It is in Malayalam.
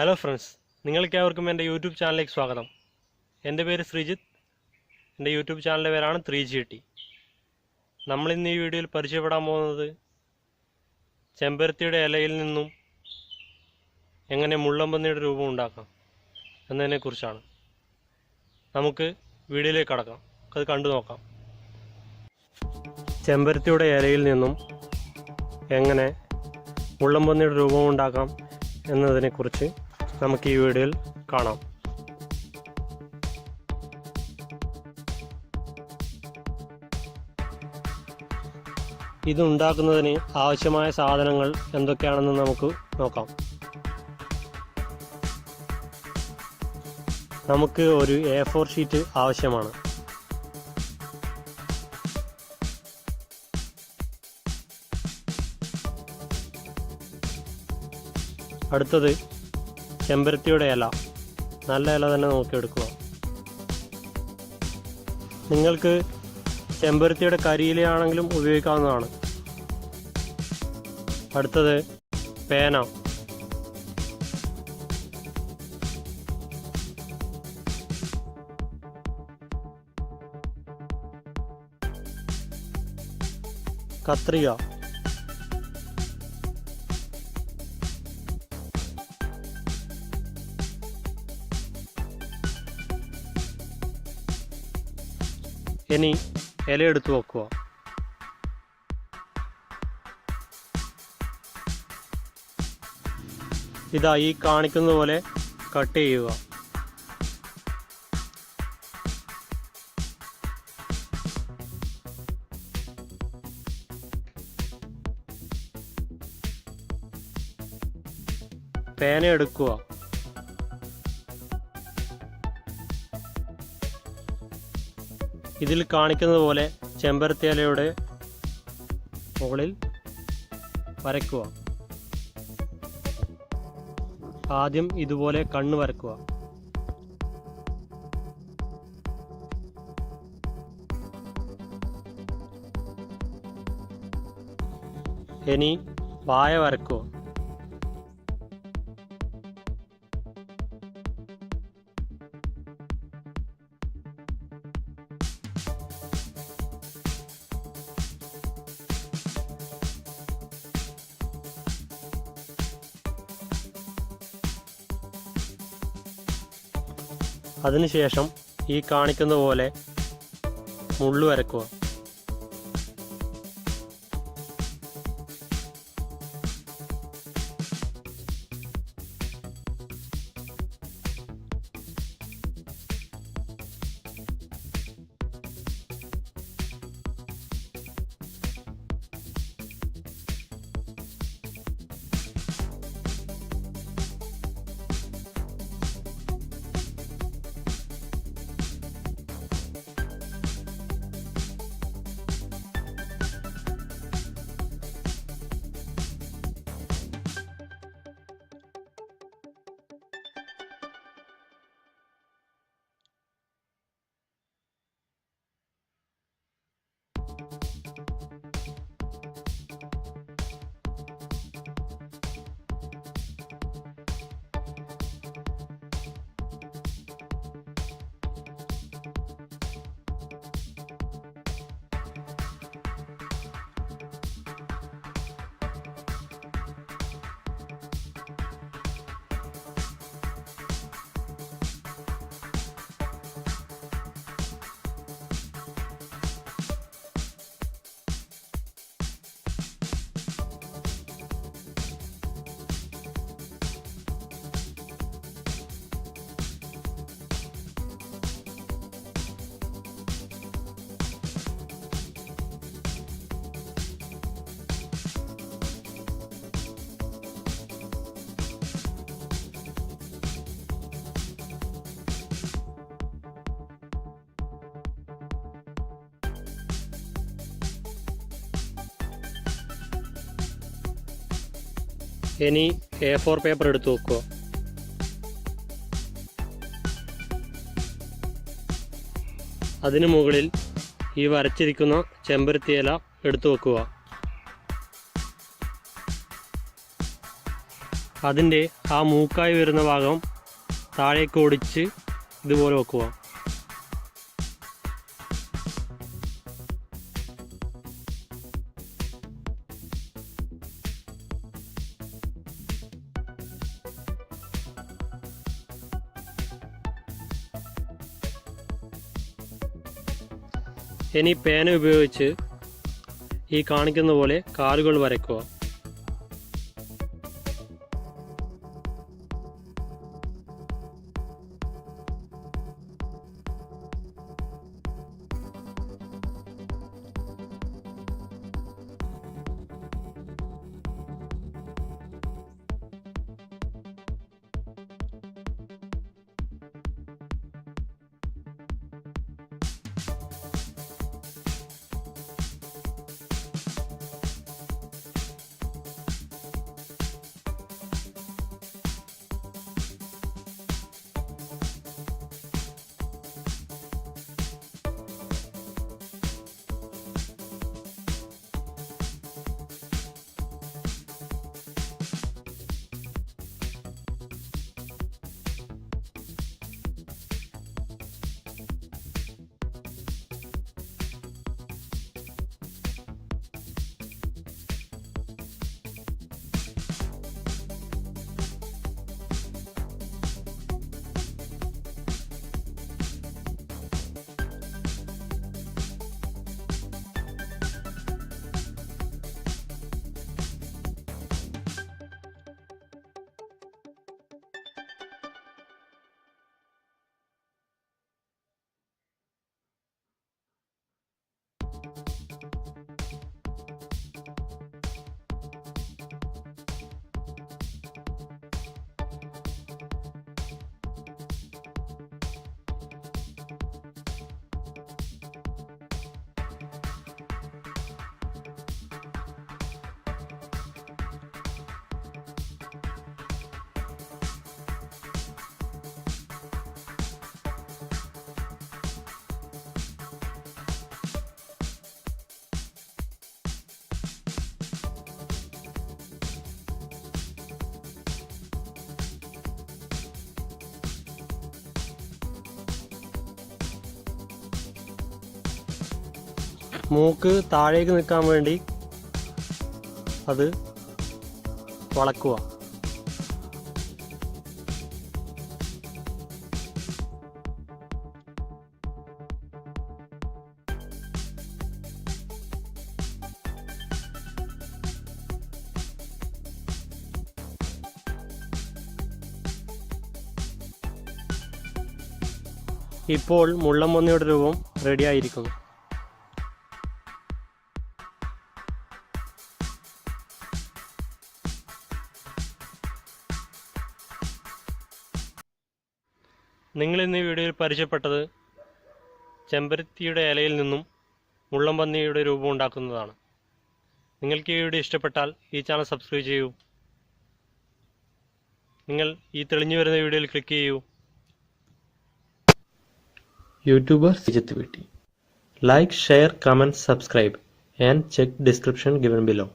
ഹലോ ഫ്രണ്ട്സ്, നിങ്ങൾക്കേവർക്കും എൻ്റെ യൂട്യൂബ് ചാനലിലേക്ക് സ്വാഗതം. എൻ്റെ പേര് ശ്രീജിത്ത്. എൻ്റെ യൂട്യൂബ് ചാനലിൻ്റെ പേരാണ് 3GT. നമ്മളിന്ന് ഈ വീഡിയോയിൽ പരിചയപ്പെടാൻ പോകുന്നത് ചെമ്പരത്തിയുടെ ഇലയിൽ നിന്നും എങ്ങനെ മുള്ളമ്പന്നിയുടെ രൂപം ഉണ്ടാക്കാം എന്നതിനെക്കുറിച്ചാണ്. നമുക്ക് വീഡിയോയിലേക്ക് കടക്കാം, അത് കണ്ടു നോക്കാം. ചെമ്പരത്തിയുടെ ഇലയിൽ നിന്നും എങ്ങനെ മുള്ളമ്പന്നിയുടെ രൂപം ഉണ്ടാക്കാം എന്നതിനെക്കുറിച്ച് നമുക്ക് ഈ വീഡിയോയിൽ കാണാം. ഇതുണ്ടാക്കുന്നതിന് ആവശ്യമായ സാധനങ്ങൾ എന്തൊക്കെയാണെന്ന് നമുക്ക് നോക്കാം. നമുക്ക് ഒരു A4 ഷീറ്റ് ആവശ്യമാണ്. അടുത്തത് ചെമ്പരത്തിയുടെ ഇല, നല്ല ഇല തന്നെ നോക്കിയെടുക്കുക. നിങ്ങൾക്ക് ചെമ്പരത്തിയുടെ കരിയിലയാണെങ്കിലും ഉപയോഗിക്കാവുന്നതാണ്. അടുത്തത് പേന, കത്രിക, ഇനി ഇല എടുത്തു വെക്കുക. ഇതാ ഈ കാണിക്കുന്ന പോലെ കട്ട് ചെയ്യുക. പേന എടുക്കുക. ഇതിൽ കാണിക്കുന്നത് പോലെ ചെമ്പരത്തി ഇലയുടെ മുകളിൽ വരയ്ക്കുക. ആദ്യം ഇതുപോലെ കണ്ണ് വരയ്ക്കുക. ഇനി വായ വരയ്ക്കുക. അതിനുശേഷം ഈ കാണിക്കുന്ന പോലെ മുള്ളു വരയ്ക്കുക. ഇനി A4 പേപ്പർ എടുത്ത് വെക്കുക. അതിനു മുകളിൽ ഈ വരച്ചിരിക്കുന്ന ചെമ്പരത്തി ഇല എടുത്തു വെക്കുക. അതിൻ്റെ ആ മൂക്കായി വരുന്ന ഭാഗം താഴേക്ക് ഓടിച്ച് ഇതുപോലെ വെക്കുക. ഇനി പേന ഉപയോഗിച്ച് ഈ കാണിക്കുന്ന പോലെ കാലുകൾ വരയ്ക്കുക. മൂക്ക് താഴേക്ക് നിൽക്കാൻ വേണ്ടി അത് വളക്കുക. ഇപ്പോൾ മുള്ളൻപന്നിയുടെ രൂപം റെഡിയായിരിക്കുന്നു. നിങ്ങളിന്ന് ഈ വീഡിയോയിൽ പരിചയപ്പെട്ടത് ചെമ്പരത്തിയുടെ ഇലയിൽ നിന്നും മുള്ളൻപന്നിയുടെ രൂപം ഉണ്ടാക്കുന്നതാണ്. നിങ്ങൾക്ക് ഈ വീഡിയോ ഇഷ്ടപ്പെട്ടാൽ ഈ ചാനൽ സബ്സ്ക്രൈബ് ചെയ്യൂ. നിങ്ങൾ ഈ തെളിഞ്ഞു വരുന്ന വീഡിയോയിൽ ക്ലിക്ക് ചെയ്യൂ. യൂട്യൂബർ ശ്രീജിത്ത് വീട്ടി. Like, share, comment, subscribe and check description given below.